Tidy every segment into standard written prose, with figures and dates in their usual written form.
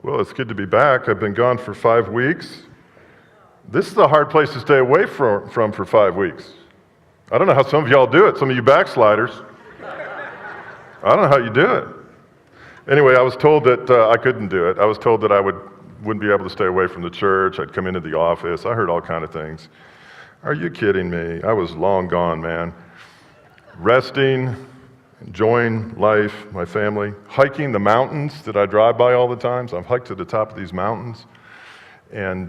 Well, it's good to be back. I've been gone for 5 weeks. This is a hard place to stay away from for 5 weeks. I don't know how some of y'all do it, some of you backsliders. I don't know how you do it. Anyway, I was told that I couldn't do it. I was told that I wouldn't be able to stay away from the church. I'd come into the office. I heard all kind of things. Are you kidding me? I was long gone, man. Resting, enjoying life, my family, hiking the mountains that I drive by all the time. So I've hiked to the top of these mountains, and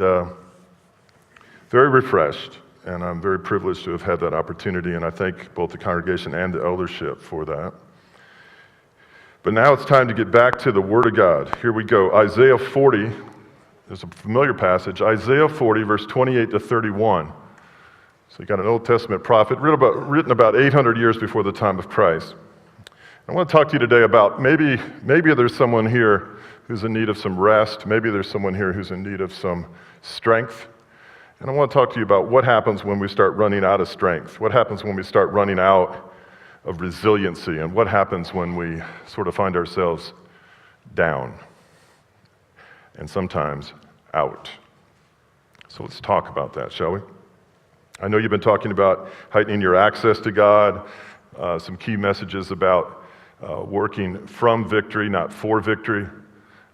very refreshed. And I'm very privileged to have had that opportunity, and I thank both the congregation and the eldership for that. But now it's time to get back to the Word of God. Here we go. Isaiah 40 is a familiar passage. Isaiah 40, verse 28 to 31. So you got an Old Testament prophet written about 800 years before the time of Christ. I want to talk to you today about maybe there's someone here who's in need of some rest. Maybe there's someone here who's in need of some strength. And I want to talk to you about what happens when we start running out of strength. What happens when we start running out of resiliency, and what happens when we sort of find ourselves down and sometimes out. So let's talk about that, shall we? I know you've been talking about heightening your access to God, some key messages about working from victory, not for victory.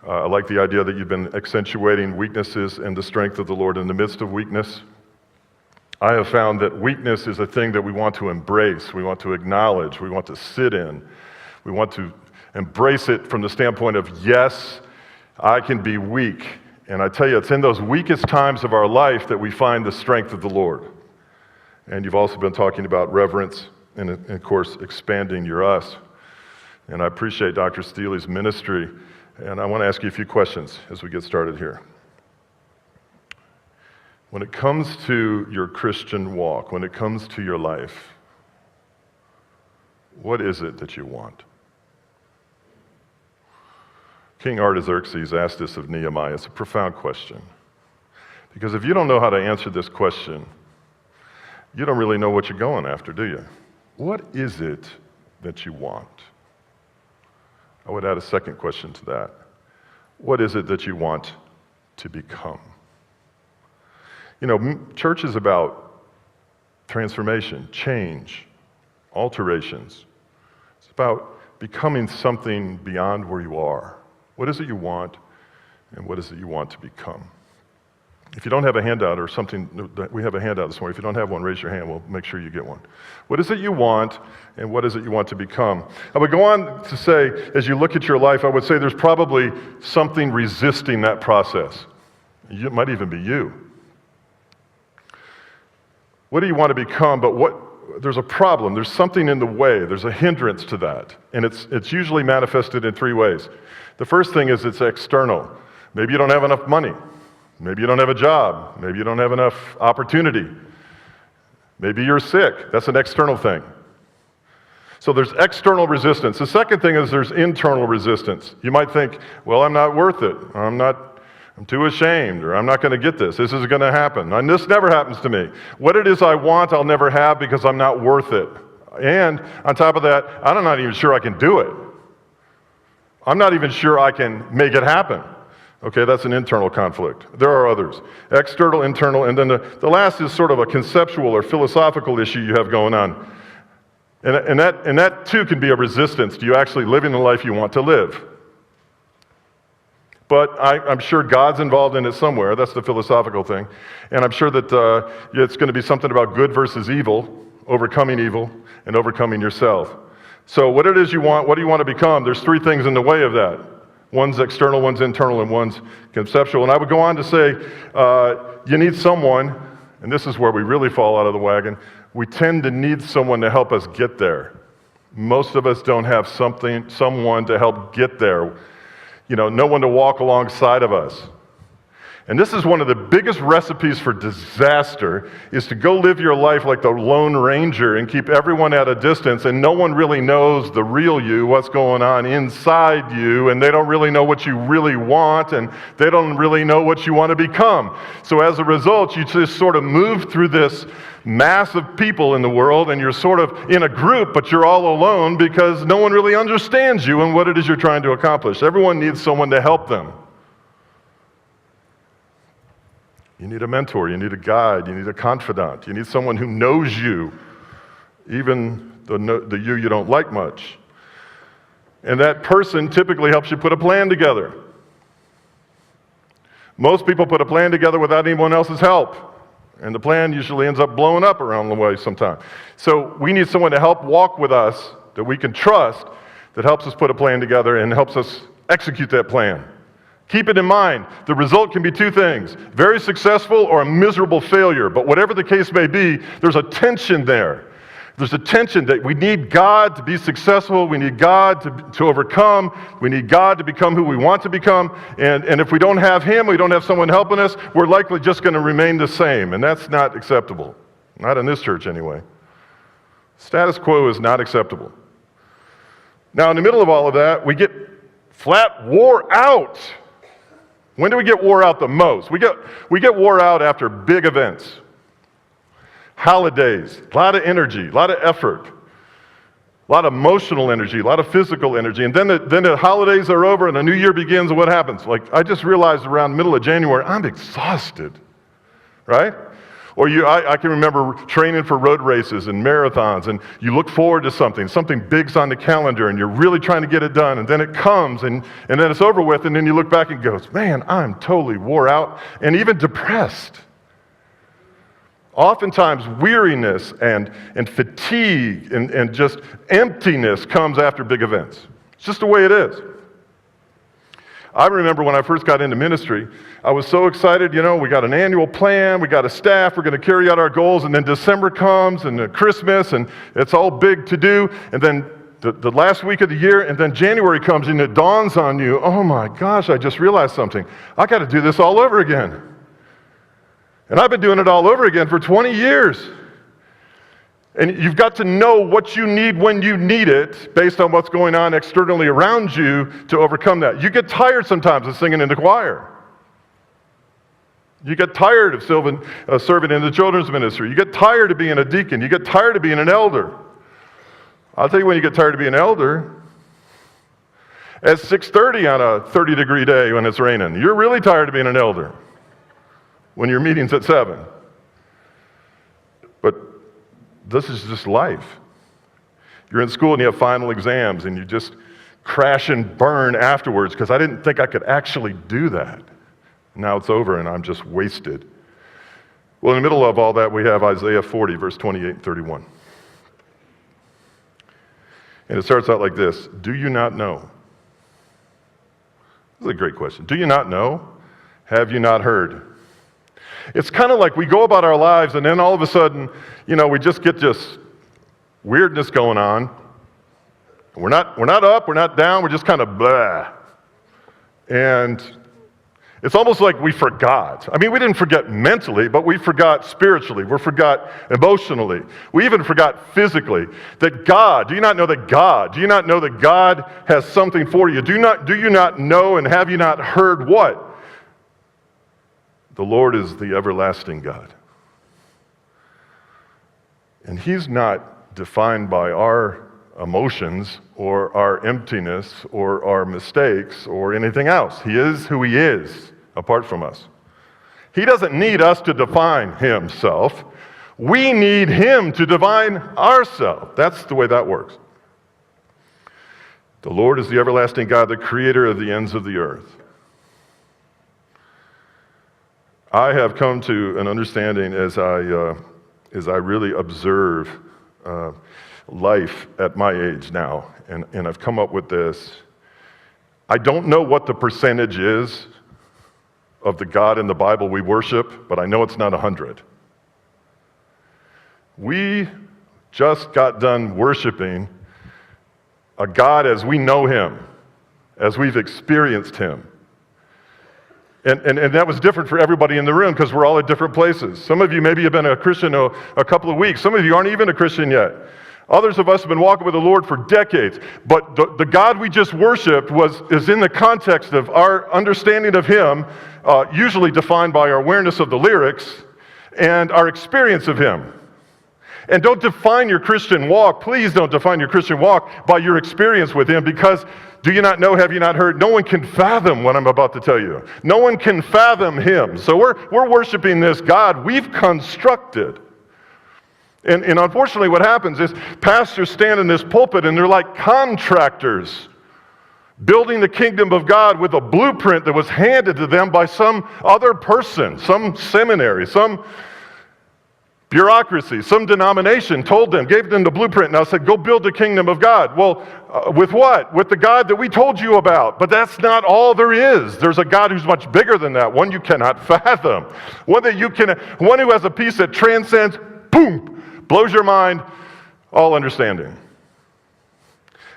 I like the idea that you've been accentuating weaknesses and the strength of the Lord in the midst of weakness. I have found that weakness is a thing that we want to embrace, we want to acknowledge, we want to sit in. We want to embrace it from the standpoint of, yes, I can be weak. And I tell you, it's in those weakest times of our life that we find the strength of the Lord. And you've also been talking about reverence and, of course, expanding your us. And I appreciate Dr. Steele's ministry. And I want to ask you a few questions as we get started here. When it comes to your Christian walk, when it comes to your life, what is it that you want? King Artaxerxes asked this of Nehemiah. It's a profound question. Because if you don't know how to answer this question, you don't really know what you're going after, do you? What is it that you want? I would add a second question to that. What is it that you want to become? You know, church is about transformation, change, alterations. It's about becoming something beyond where you are. What is it you want, and what is it you want to become? If you don't have a handout or something, we have a handout this morning. If you don't have one, raise your hand. We'll make sure you get one. What is it you want, and what is it you want to become? I would go on to say, as you look at your life, I would say there's probably something resisting that process. It might even be you. What do you want to become, but there's a problem. There's something in the way. There's a hindrance to that, and it's usually manifested in 3 ways. The first thing is it's external. Maybe you don't have enough money. Maybe you don't have a job. Maybe you don't have enough opportunity. Maybe you're sick. That's an external thing. So there's external resistance. The second thing is there's internal resistance. You might think, well, I'm not worth it. I'm too ashamed, or I'm not going to get this. This isn't going to happen. And this never happens to me. What it is I want, I'll never have because I'm not worth it. And on top of that, I'm not even sure I can do it. I'm not even sure I can make it happen. Okay, that's an internal conflict. There are others. External, internal, and then the last is sort of a conceptual or philosophical issue you have going on. And that too can be a resistance to you actually living the life you want to live. But I'm sure God's involved in it somewhere. That's the philosophical thing. And I'm sure that it's going to be something about good versus evil, overcoming evil, and overcoming yourself. So what it is you want, what do you want to become? There's 3 things in the way of that. One's external, one's internal, and one's conceptual. And I would go on to say, you need someone, and this is where we really fall out of the wagon, we tend to need someone to help us get there. Most of us don't have someone to help get there. You know, no one to walk alongside of us. And this is one of the biggest recipes for disaster, is to go live your life like the Lone Ranger and keep everyone at a distance, and no one really knows the real you, what's going on inside you, and they don't really know what you really want, and they don't really know what you want to become. So as a result, you just sort of move through this mass of people in the world, and you're sort of in a group, but you're all alone because no one really understands you and what it is you're trying to accomplish. Everyone needs someone to help them. You need a mentor, you need a guide, you need a confidant, you need someone who knows you, even the you don't like much. And that person typically helps you put a plan together. Most people put a plan together without anyone else's help, and the plan usually ends up blowing up around the way sometime. So we need someone to help walk with us that we can trust, that helps us put a plan together and helps us execute that plan. Keep it in mind, the result can be two things, very successful or a miserable failure, but whatever the case may be, there's a tension there. There's a tension that we need God to be successful, we need God to overcome, we need God to become who we want to become, and if we don't have Him, we don't have someone helping us, we're likely just going to remain the same, and that's not acceptable. Not in this church anyway. Status quo is not acceptable. Now, in the middle of all of that, we get flat wore out. When do we get wore out the most? We get wore out after big events. Holidays, a lot of energy, a lot of effort, a lot of emotional energy, a lot of physical energy. And then the holidays are over and the new year begins, and what happens? Like, I just realized around the middle of January, I'm exhausted, right? Or I can remember training for road races and marathons, and you look forward to something big's on the calendar, and you're really trying to get it done, and then it comes, and then it's over with, and then you look back and goes, man, I'm totally wore out, and even depressed. Oftentimes, weariness and fatigue and just emptiness comes after big events. It's just the way it is. I remember when I first got into ministry, I was so excited, we got an annual plan, we got a staff, we're going to carry out our goals, and then December comes, and Christmas, and it's all big to do, and then the last week of the year, and then January comes, and it dawns on you, oh my gosh, I just realized something. I got to do this all over again. And I've been doing it all over again for 20 years. And you've got to know what you need when you need it based on what's going on externally around you to overcome that. You get tired sometimes of singing in the choir. You get tired of serving in the children's ministry. You get tired of being a deacon. You get tired of being an elder. I'll tell you when you get tired of being an elder. At 6:30 on a 30-degree day when it's raining. You're really tired of being an elder when your meeting's at 7. But this is just life. You're in school and you have final exams and you just crash and burn afterwards because I didn't think I could actually do that. Now it's over and I'm just wasted. Well, in the middle of all that, we have Isaiah 40, verse 28 and 31. And it starts out like this: do you not know? This is a great question. Do you not know? Have you not heard? It's kind of like we go about our lives and then all of a sudden, we just get this weirdness going on. We're not up, we're not down, we're just kind of blah. And it's almost like we forgot. I mean, we didn't forget mentally, but we forgot spiritually. We forgot emotionally. We even forgot physically. That God, do you not know that God has something for you? Do you not know and have you not heard what? The Lord is the everlasting God. And He's not defined by our emotions or our emptiness or our mistakes or anything else. He is who He is apart from us. He doesn't need us to define Himself. We need Him to define ourselves. That's the way that works. The Lord is the everlasting God, the creator of the ends of the earth. I have come to an understanding as I really observe life at my age now, and I've come up with this. I don't know what the percentage is of the God in the Bible we worship, but I know it's not 100. We just got done worshiping a God as we know Him, as we've experienced Him. And that was different for everybody in the room because we're all at different places. Some of you maybe have been a Christian a couple of weeks. Some of you aren't even a Christian yet. Others of us have been walking with the Lord for decades. But the God we just worshiped is in the context of our understanding of Him, usually defined by our awareness of the lyrics and our experience of Him. And don't define your Christian walk, please don't define your Christian walk by your experience with him, because do you not know, have you not heard? No one can fathom what I'm about to tell you. No one can fathom him. So we're worshiping this God we've constructed. And unfortunately what happens is pastors stand in this pulpit and they're like contractors building the kingdom of God with a blueprint that was handed to them by some other person, some seminary, some bureaucracy, some denomination told them, gave them the blueprint, and I said, go build the kingdom of God. Well, with what? With the God that we told you about. But that's not all there is. There's a God who's much bigger than that, one you cannot fathom, one who has a peace that transcends, boom, blows your mind, all understanding.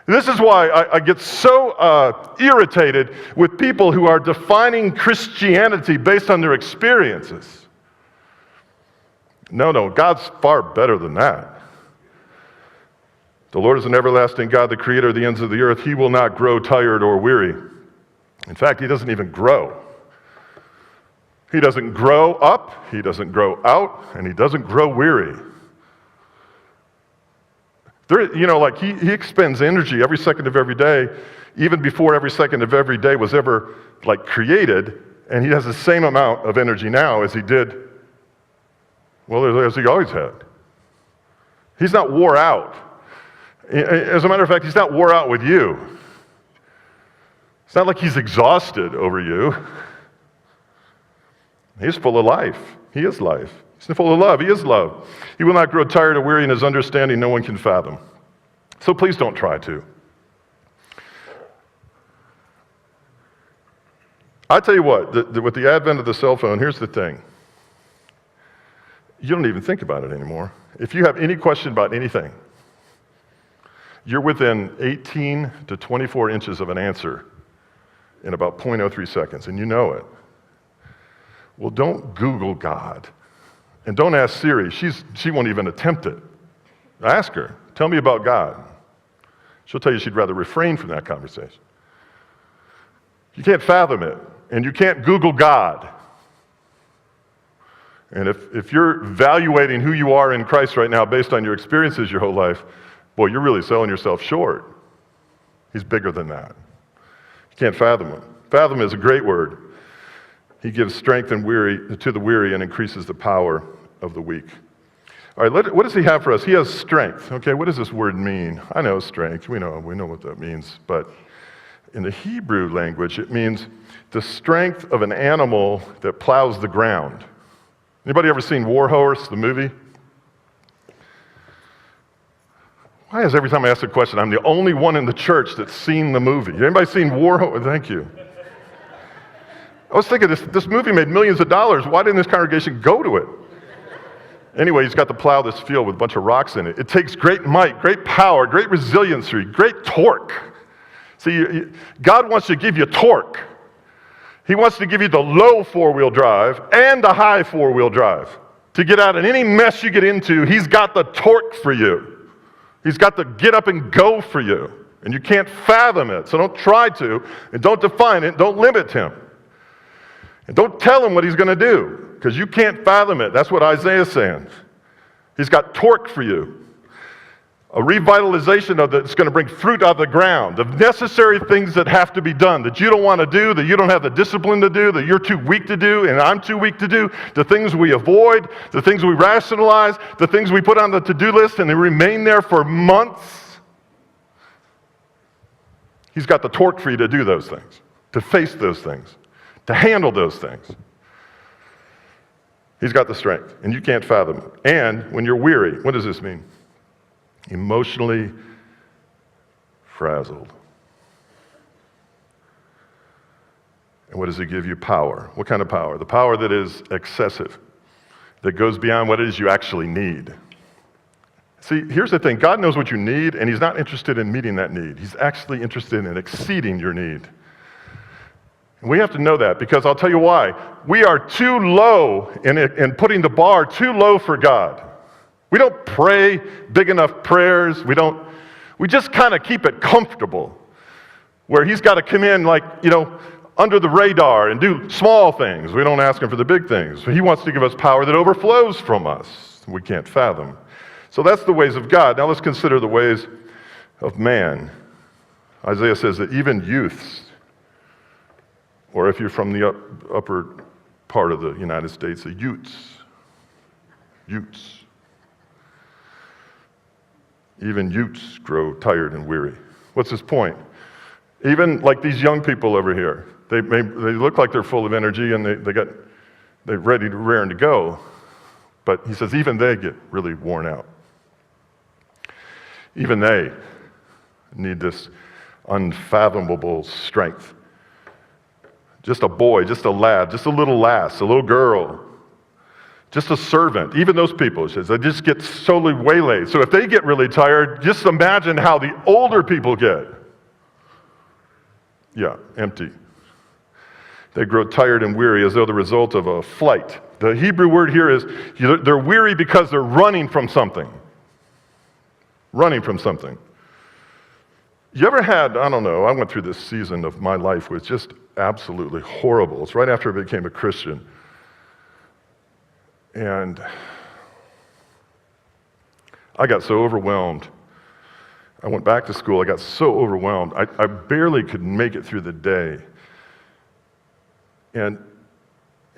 This is why I get so irritated with people who are defining Christianity based on their experiences. No, God's far better than that. The Lord is an everlasting God, the creator of the ends of the earth. He will not grow tired or weary. In fact, he doesn't even grow. He doesn't grow up, he doesn't grow out, and he doesn't grow weary. He expends energy every second of every day, even before every second of every day was ever created, and he has the same amount of energy now as he did, as he always had. He's not wore out. As a matter of fact, he's not wore out with you. It's not like he's exhausted over you. He's full of life. He is life. He's full of love. He is love. He will not grow tired or weary in his understanding. No one can fathom. So please don't try to. I tell you what, with the advent of the cell phone, here's the thing. You don't even think about it anymore. If you have any question about anything, you're within 18 to 24 inches of an answer in about 0.03 seconds, and you know it. Well, don't Google God. And don't ask Siri. She won't even attempt it. Ask her, tell me about God. She'll tell you she'd rather refrain from that conversation. You can't fathom it, and you can't Google God. And if you're evaluating who you are in Christ right now based on your experiences your whole life, boy, you're really selling yourself short. He's bigger than that. You can't fathom him. Fathom is a great word. He gives strength to the weary and increases the power of the weak. All right, what does he have for us? He has strength. Okay, what does this word mean? I know strength. We know what that means. But in the Hebrew language, it means the strength of an animal that plows the ground. Anybody ever seen War Horse, the movie? Why is every time I ask a question, I'm the only one in the church that's seen the movie? Anybody seen War Horse? Thank you. I was thinking, this movie made millions of dollars. Why didn't this congregation go to it? Anyway, he's got to plow this field with a bunch of rocks in it. It takes great might, great power, great resiliency, great torque. See, God wants to give you torque. He wants to give you the low four-wheel drive and the high four-wheel drive. To get out of any mess you get into, he's got the torque for you. He's got the get up and go for you. And you can't fathom it, so don't try to, and don't define it, don't limit him. And don't tell him what he's going to do, because you can't fathom it. That's what Isaiah's saying. He's got torque for you. A revitalization that's going to bring fruit out of the ground, of necessary things that have to be done, that you don't want to do, that you don't have the discipline to do, that you're too weak to do, and I'm too weak to do, the things we avoid, the things we rationalize, the things we put on the to-do list and they remain there for months. He's got the torque for you to do those things, to face those things, to handle those things. He's got the strength, and you can't fathom it. And when you're weary, what does this mean? Emotionally frazzled. And what does it give you? Power. What kind of power? The power that is excessive, that goes beyond what it is you actually need. See, here's the thing. God knows what you need, and he's not interested in meeting that need. He's actually interested in exceeding your need. And we have to know that, because I'll tell you why. We are too low in putting the bar too low for God. We don't pray big enough prayers. We just kind of keep it comfortable, where he's got to come in under the radar and do small things. We don't ask him for the big things. He wants to give us power that overflows from us. We can't fathom. So that's the ways of God. Now let's consider the ways of man. Isaiah says that even youths, or if you're from the upper part of the United States, the Utes, even Utes grow tired and weary. What's his point? Even like these young people over here, they look like they're full of energy and they're ready to raring to go, but he says even they get really worn out. Even they need this unfathomable strength. Just a boy, just a lad, just a little lass, a little girl, just a servant. Even those people, he says, they just get solely waylaid. So if they get really tired, just imagine how the older people get. Yeah, empty. They grow tired and weary as though the result of a flight. The Hebrew word here is they're weary because they're running from something. Running from something. You ever had, I don't know, I went through this season of my life was just absolutely horrible. It's right after I became a Christian. And I got so overwhelmed. I went back to school. I got so overwhelmed. I barely could make it through the day. And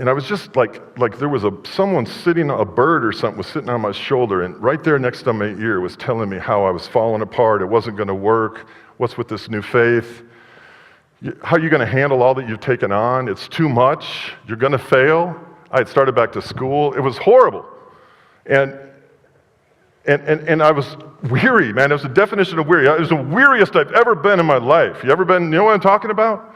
I was just like there was someone sitting, a bird or something was sitting on my shoulder, and right there next to my ear was telling me how I was falling apart. It wasn't going to work. What's with this new faith? How are you going to handle all that you've taken on? It's too much. You're going to fail. I had started back to school. It was horrible. And I was weary, man. It was the definition of weary. It was the weariest I've ever been in my life. You know what I'm talking about?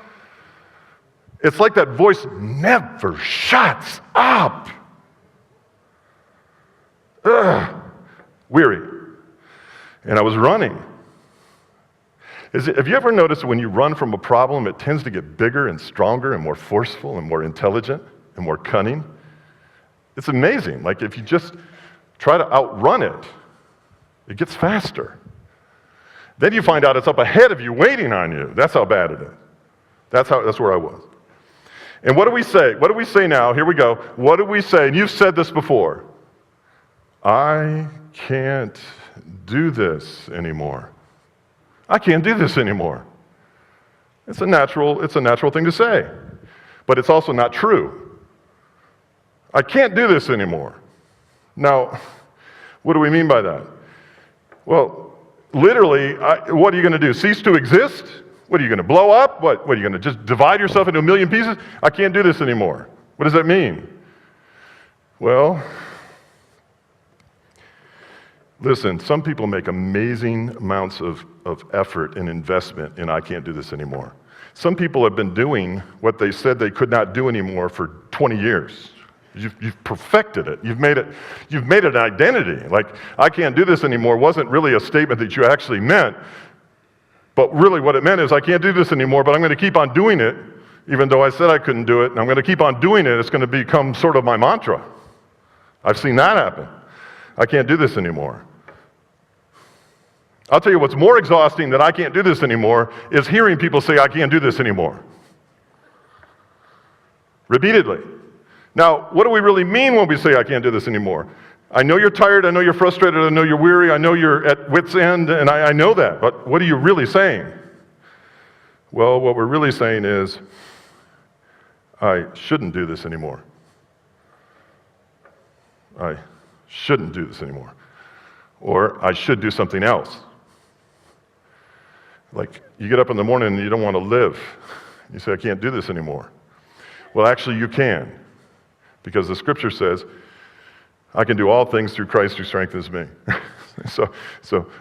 It's like that voice never shuts up. Ugh. Weary. And I was running. Have you ever noticed when you run from a problem, it tends to get bigger and stronger and more forceful and more intelligent and more cunning? It's amazing. Like if you just try to outrun it, it gets faster. Then you find out it's up ahead of you, waiting on you. That's how bad it is. That's where I was. And what do we say? What do we say now? Here we go. What do we say? And you've said this before. I can't do this anymore. I can't do this anymore. It's a natural thing to say. But it's also not true. I can't do this anymore. Now, what do we mean by that? Well, literally, what are you going to do? Cease to exist? What are you going to blow up? What are you going to just divide yourself into a million pieces? I can't do this anymore. What does that mean? Well, listen, some people make amazing amounts of effort and investment in I can't do this anymore. Some people have been doing what they said they could not do anymore for 20 years. You've perfected it. You've made it an identity. Like, I can't do this anymore wasn't really a statement that you actually meant. But really what it meant is I can't do this anymore, but I'm going to keep on doing it, even though I said I couldn't do it, and I'm going to keep on doing it. It's going to become sort of my mantra. I've seen that happen. I can't do this anymore. I'll tell you what's more exhausting than I can't do this anymore is hearing people say I can't do this anymore. Repeatedly. Now, what do we really mean when we say I can't do this anymore? I know you're tired, I know you're frustrated, I know you're weary, I know you're at wit's end, and I know that, but what are you really saying? Well, what we're really saying is, I shouldn't do this anymore. I shouldn't do this anymore. Or I should do something else. Like, you get up in the morning and you don't want to live. You say, I can't do this anymore. Well, actually, you can. Because the scripture says, I can do all things through Christ who strengthens me. So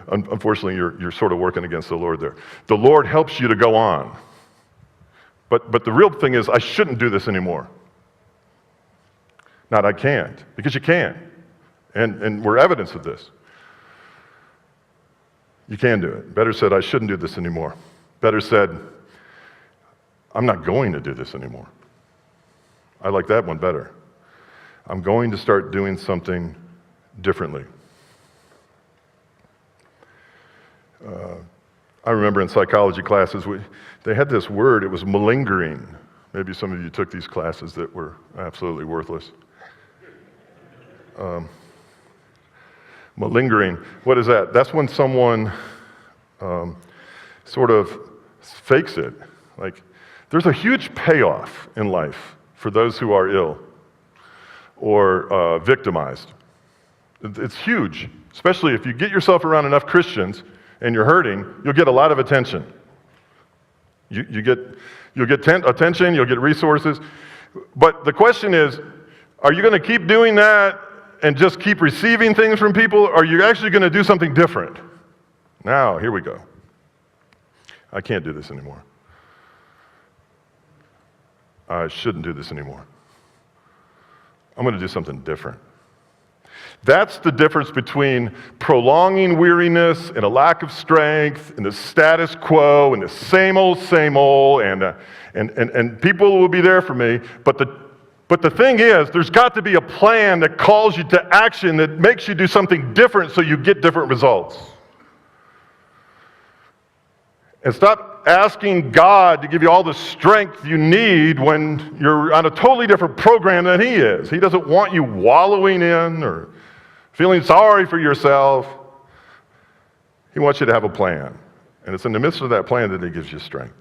unfortunately, you're sort of working against the Lord there. The Lord helps you to go on. But the real thing is, I shouldn't do this anymore. Not I can't, because you can. And we're evidence of this. You can do it. Better said, I shouldn't do this anymore. Better said, I'm not going to do this anymore. I like that one better. I'm going to start doing something differently. I remember in psychology classes, they had this word, it was malingering. Maybe some of you took these classes that were absolutely worthless. Malingering, what is that? That's when someone sort of fakes it. Like, there's a huge payoff in life for those who are ill or victimized. It's huge, especially if you get yourself around enough Christians and you're hurting, you'll get a lot of attention. You'll get attention, you'll get resources. But the question is, are you going to keep doing that and just keep receiving things from people, or are you actually going to do something different? Now, here we go. I can't do this anymore. I shouldn't do this anymore. I'm going to do something different. That's the difference between prolonging weariness and a lack of strength and the status quo and the same old, and people will be there for me. But the thing is, there's got to be a plan that calls you to action, that makes you do something different so you get different results. And stop asking God to give you all the strength you need when you're on a totally different program than He is. He doesn't want you wallowing in or feeling sorry for yourself. He wants you to have a plan. And it's in the midst of that plan that He gives you strength.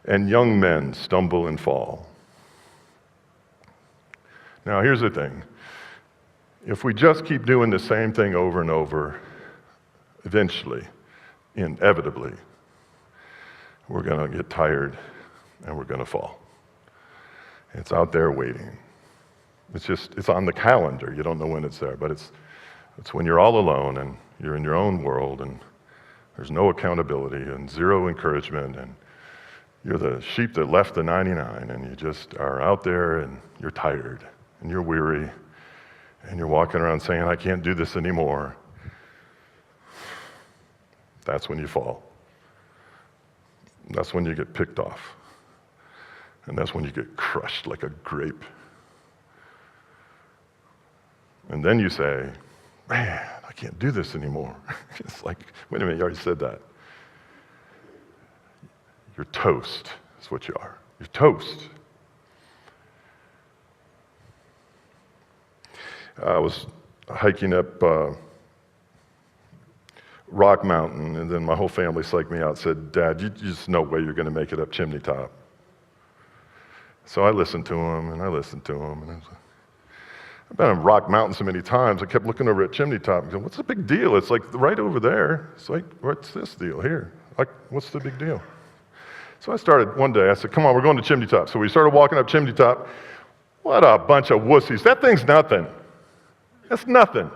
And young men stumble and fall. Now, here's the thing. If we just keep doing the same thing over and over, eventually, inevitably, we're going to get tired and we're going to fall. It's out there waiting. It's on the calendar. You don't know when it's there, but it's when you're all alone and you're in your own world and there's no accountability and zero encouragement, and you're the sheep that left the 99, and you just are out there and you're tired and you're weary and you're walking around saying, I can't do this anymore. That's when you fall. That's when you get picked off. And that's when you get crushed like a grape. And then you say, man, I can't do this anymore. It's like, wait a minute, you already said that. You're toast, is what you are. You're toast. I was hiking up Rock Mountain, and then my whole family psyched me out, said, Dad, there's no way you're going to make it up Chimney Top. So I listened to him, and I listened to him, and I've been on Rock Mountain so many times, I kept looking over at Chimney Top and going, what's the big deal? It's like right over there. It's like, what's this deal here? Like, what's the big deal? So I started one day, I said, come on, we're going to Chimney Top. So we started walking up Chimney Top. What a bunch of wussies. That thing's nothing. That's nothing.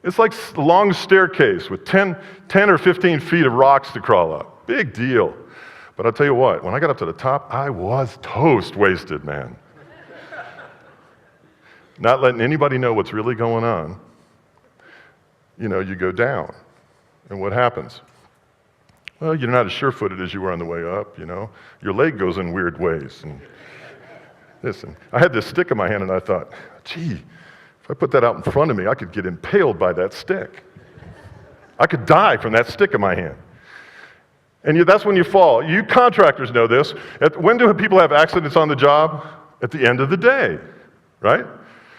It's like a long staircase with 10 or 15 feet of rocks to crawl up. Big deal. But I'll tell you what, when I got up to the top, I was toast wasted, man. Not letting anybody know what's really going on. You know, you go down. And what happens? Well, you're not as sure-footed as you were on the way up, you know. Your leg goes in weird ways. And listen, I had this stick in my hand, and I thought, gee, if I put that out in front of me, I could get impaled by that stick. I could die from that stick in my hand. And that's when you fall. You contractors know this. When do people have accidents on the job? At the end of the day, right?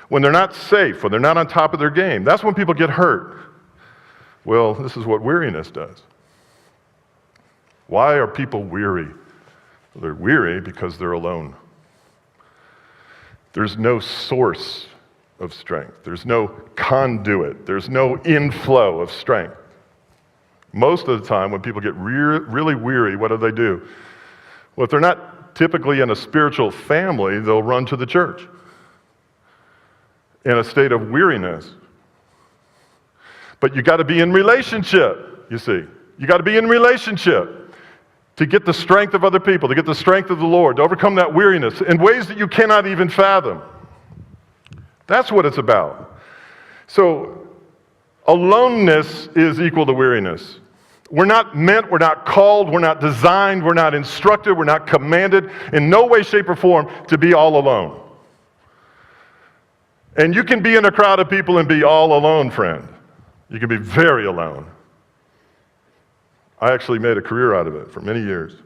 When they're not safe, when they're not on top of their game. That's when people get hurt. Well, this is what weariness does. Why are people weary? Well, they're weary because they're alone. There's no source of strength. There's no conduit. There's no inflow of strength. Most of the time, when people get really weary, what do? Well, if they're not typically in a spiritual family, they'll run to the church in a state of weariness. But you got to be in relationship, you see. You got to be in relationship to get the strength of other people, to get the strength of the Lord, to overcome that weariness in ways that you cannot even fathom. That's what it's about. So, aloneness is equal to weariness. We're not meant, we're not called, we're not designed, we're not instructed, we're not commanded in no way, shape, or form to be all alone. And you can be in a crowd of people and be all alone, friend. You can be very alone. I actually made a career out of it for many years.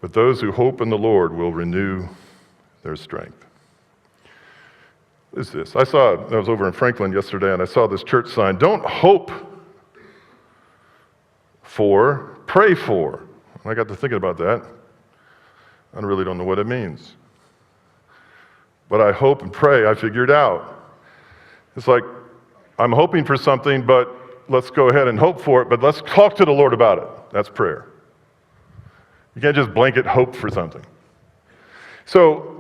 But those who hope in the Lord will renew their strength. What is this? I was over in Franklin yesterday, and I saw this church sign, "Don't hope for, pray for." And I got to thinking about that. I really don't know what it means. But I hope and pray, I figured out. It's like, I'm hoping for something, but let's go ahead and hope for it, but let's talk to the Lord about it. That's prayer. You can't just blanket hope for something. So,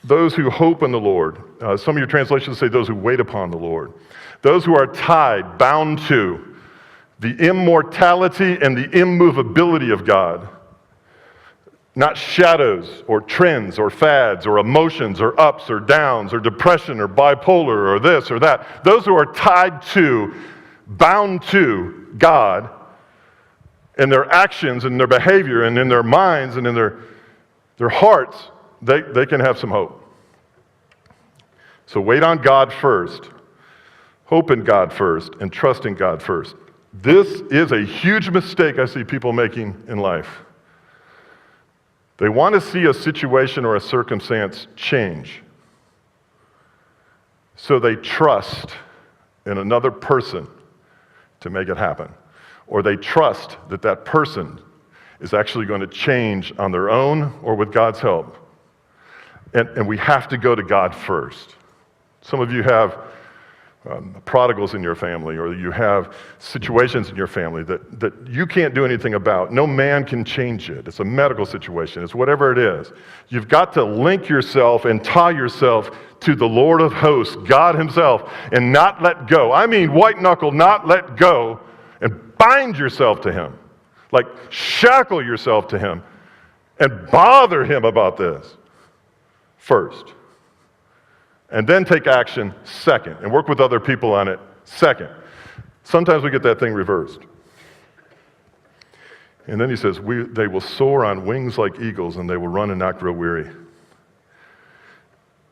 those who hope in the Lord, some of your translations say those who wait upon the Lord, those who are tied, bound to the immortality and the immovability of God, not shadows or trends or fads or emotions or ups or downs or depression or bipolar or this or that. Those who are tied to, bound to God in their actions and their behavior and in their minds and in their hearts, they can have some hope. So wait on God first, hope in God first, and trust in God first. This is a huge mistake I see people making in life. They want to see a situation or a circumstance change. So they trust in another person to make it happen. Or they trust that that person is actually going to change on their own or with God's help. And we have to go to God first. Some of you have prodigals in your family, or you have situations in your family that you can't do anything about. No man can change it. It's a medical situation. It's whatever it is. You've got to link yourself and tie yourself to the Lord of hosts, God himself, and not let go. I mean white knuckle, not let go, and bind yourself to him. Like shackle yourself to him and bother him about this first. And then take action second, and work with other people on it second. Sometimes we get that thing reversed. And then he says, they will soar on wings like eagles, and they will run and not grow weary.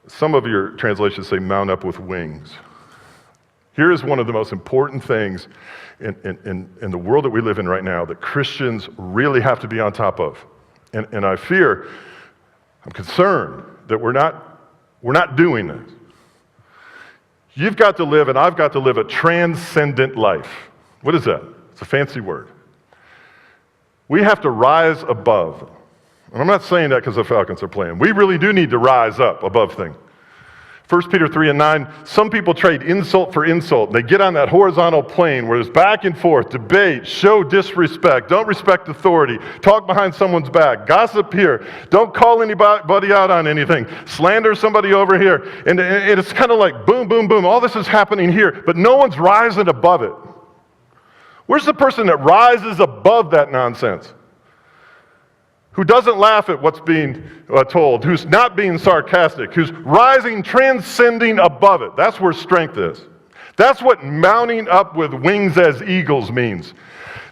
Some of your translations say mount up with wings. Here is one of the most important things in the world that we live in right now that Christians really have to be on top of. And I fear, I'm concerned that we're not doing this. You've got to live, and I've got to live a transcendent life. What is that? It's a fancy word. We have to rise above. And I'm not saying that because the Falcons are playing. We really do need to rise up above things. 1 Peter 3:9, some people trade insult for insult. They get on that horizontal plane where there's back and forth, debate, show disrespect, don't respect authority, talk behind someone's back, gossip here, don't call anybody out on anything, slander somebody over here. And it's kind of like boom, boom, boom. All this is happening here, but no one's rising above it. Where's the person that rises above that nonsense? Who doesn't laugh at what's being told, who's not being sarcastic, who's rising, transcending above it. That's where strength is. That's what mounting up with wings as eagles means.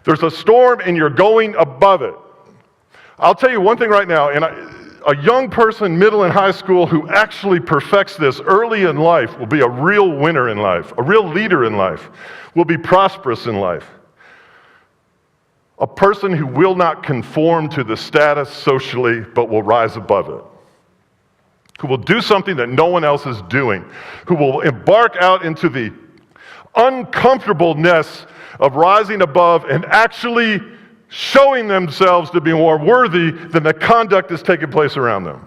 There's a storm and you're going above it. I'll tell you one thing right now, and a young person, middle and high school, who actually perfects this early in life will be a real winner in life, a real leader in life, will be prosperous in life. A person who will not conform to the status socially, but will rise above it. Who will do something that no one else is doing. Who will embark out into the uncomfortableness of rising above and actually showing themselves to be more worthy than the conduct that's taking place around them.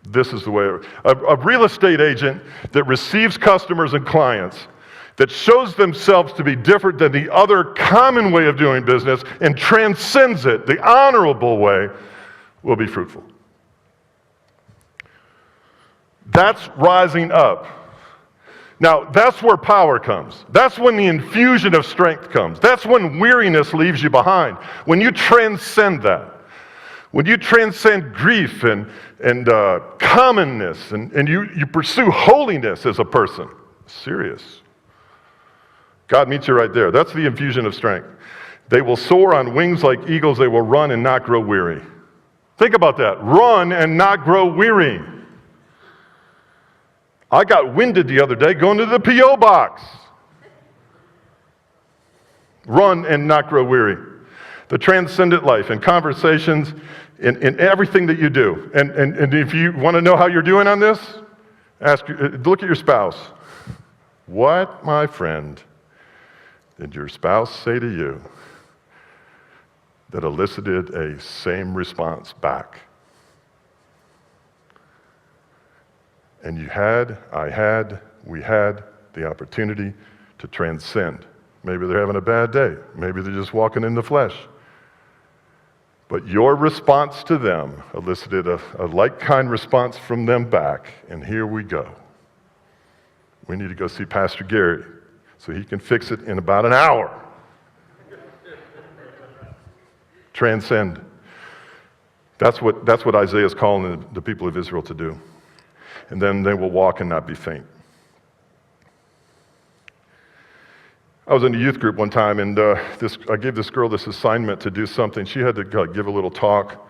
This is the way. A real estate agent that receives customers and clients, that shows themselves to be different than the other common way of doing business and transcends it, the honorable way, will be fruitful. That's rising up. Now, that's where power comes. That's when the infusion of strength comes. That's when weariness leaves you behind. When you transcend that. When you transcend grief and commonness and you pursue holiness as a person. Serious. God meets you right there. That's the infusion of strength. They will soar on wings like eagles. They will run and not grow weary. Think about that. Run and not grow weary. I got winded the other day going to the P.O. box. Run and not grow weary. The transcendent life in conversations, in everything that you do. And if you want to know how you're doing on this, Look at your spouse. What, my friend, did your spouse say to you that elicited a same response back? And we had the opportunity to transcend. Maybe they're having a bad day. Maybe they're just walking in the flesh. But your response to them elicited a like-kind response from them back, and here we go. We need to go see Pastor Gary so he can fix it in about an hour. Transcend. That's what Isaiah is calling the people of Israel to do. And then they will walk and not be faint. I was in a youth group one time, and I gave this girl this assignment to do something. She had to give a little talk.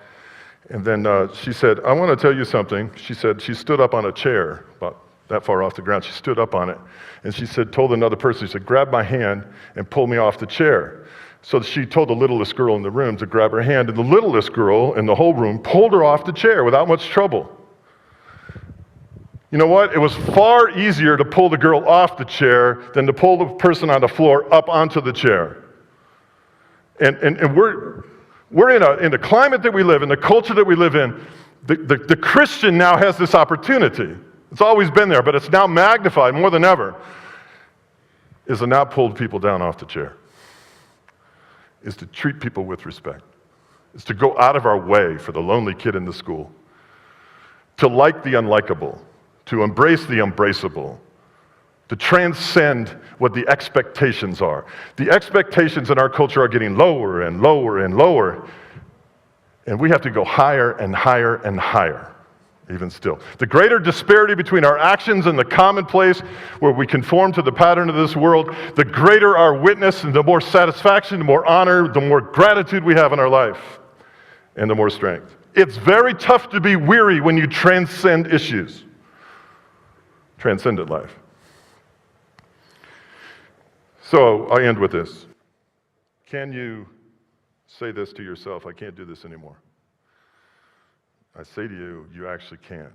And then she said, I want to tell you something. She said she stood up on a chair, about that far off the ground. She stood up on it. And she said, told another person, she said, grab my hand and pull me off the chair. So she told the littlest girl in the room to grab her hand. And the littlest girl in the whole room pulled her off the chair without much trouble. You know what? It was far easier to pull the girl off the chair than to pull the person on the floor up onto the chair. And we're in the climate that we live in, the culture that we live in. The Christian now has this opportunity. It's always been there, but it's now magnified more than ever. Is to not pull people down off the chair. Is to treat people with respect. Is to go out of our way for the lonely kid in the school. To like the unlikable. To embrace the embraceable, to transcend what the expectations are. The expectations in our culture are getting lower and lower and lower, and we have to go higher and higher and higher, even still. The greater disparity between our actions and the commonplace where we conform to the pattern of this world, the greater our witness and the more satisfaction, the more honor, the more gratitude we have in our life, and the more strength. It's very tough to be weary when you transcend issues. Transcendent life. So I end with this. Can you say this to yourself? I can't do this anymore. I say to you, you actually can.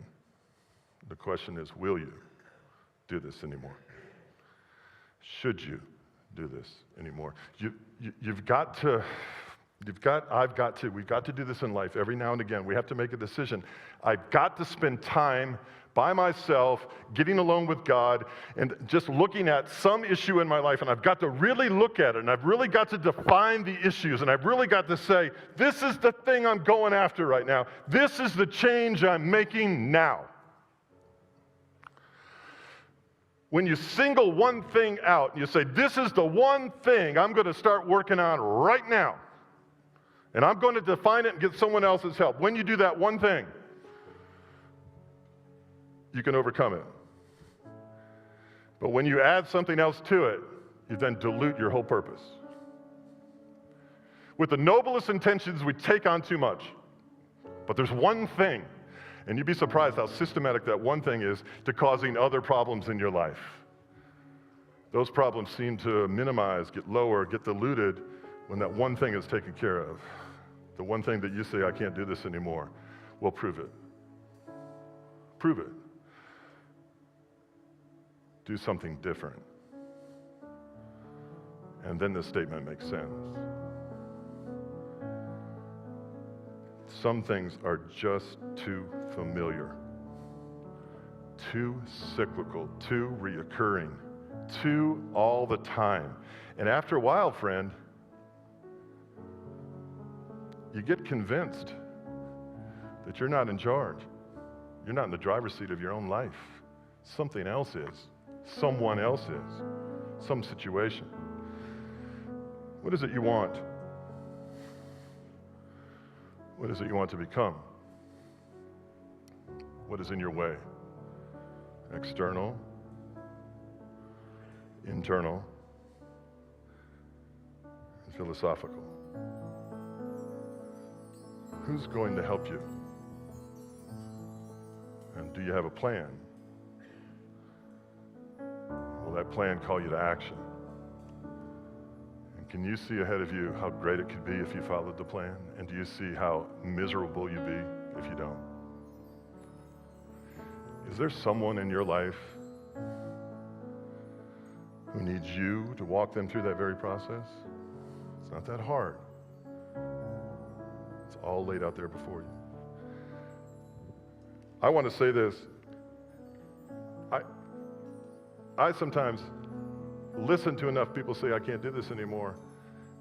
The question is, will you do this anymore? Should you do this anymore? We've got to do this in life every now and again. We have to make a decision. I've got to spend time by myself, getting alone with God, and just looking at some issue in my life, and I've got to really look at it, and I've really got to define the issues, and I've really got to say, this is the thing I'm going after right now. This is the change I'm making now. When you single one thing out, and you say, this is the one thing I'm going to start working on right now, and I'm going to define it and get someone else's help. When you do that one thing, you can overcome it. But when you add something else to it, you then dilute your whole purpose. With the noblest intentions, we take on too much. But there's one thing, and you'd be surprised how systematic that one thing is to causing other problems in your life. Those problems seem to minimize, get lower, get diluted when that one thing is taken care of. The one thing that you say, I can't do this anymore. Well, prove it. Prove it. Do something different. And then the statement makes sense. Some things are just too familiar, too cyclical, too reoccurring, too all the time. And after a while, friend, you get convinced that you're not in charge. You're not in the driver's seat of your own life. Something else is. Someone else is. Some situation. What is it you want? What is it you want to become? What is in your way? External, internal, and philosophical. Who's going to help you? And do you have a plan? Will that plan call you to action? And can you see ahead of you how great it could be if you followed the plan? And do you see how miserable you'd be if you don't? Is there someone in your life who needs you to walk them through that very process? It's not that hard. It's all laid out there before you. I want to say this. I sometimes listen to enough people say, I can't do this anymore.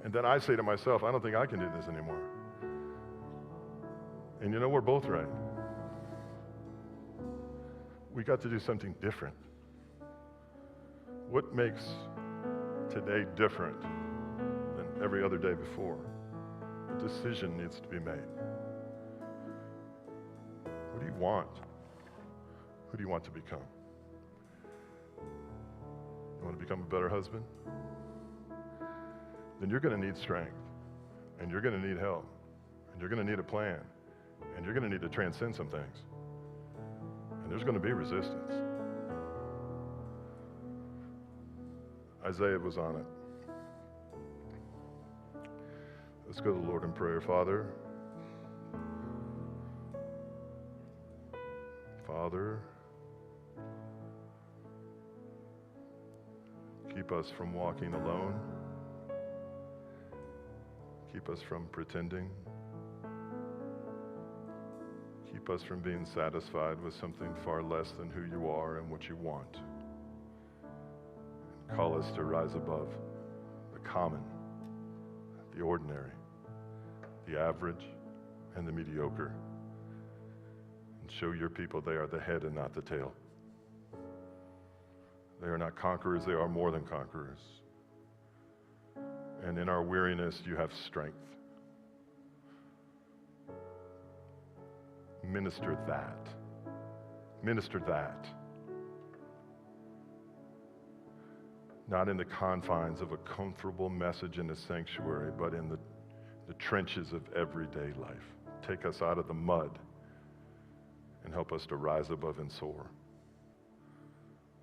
And then I say to myself, I don't think I can do this anymore. And you know, we're both right. We got to do something different. What makes today different than every other day before? A decision needs to be made. What do you want? Who do you want to become? You want to become a better husband? Then you're going to need strength, and you're going to need help, and you're going to need a plan, and you're going to need to transcend some things. And there's going to be resistance. Isaiah was on it. Let's go to the Lord in prayer. Father, keep us from walking alone. Keep us from pretending. Keep us from being satisfied with something far less than who you are and what you want. And call us to rise above the common, the ordinary, the average, and the mediocre. And show your people they are the head and not the tail. They are not conquerors, they are more than conquerors. And in our weariness, you have strength. Minister that. Minister that. Not in the confines of a comfortable message in the sanctuary, but in the trenches of everyday life. Take us out of the mud and help us to rise above and soar.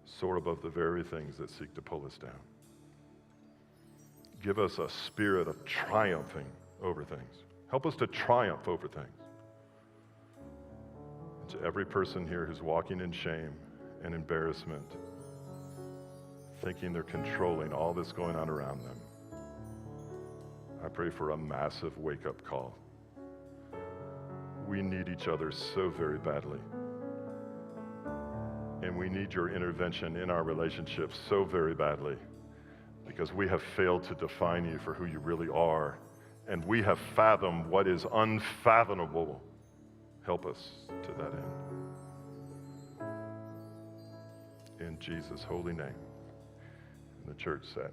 Soar above the very things that seek to pull us down. Give us a spirit of triumphing over things. Help us to triumph over things. And to every person here who's walking in shame and embarrassment, thinking they're controlling all that's going on around them, I pray for a massive wake-up call. We need each other so very badly. And we need your intervention in our relationships so very badly, because we have failed to define you for who you really are, and we have fathomed what is unfathomable. Help us to that end. In Jesus' holy name. And the church said,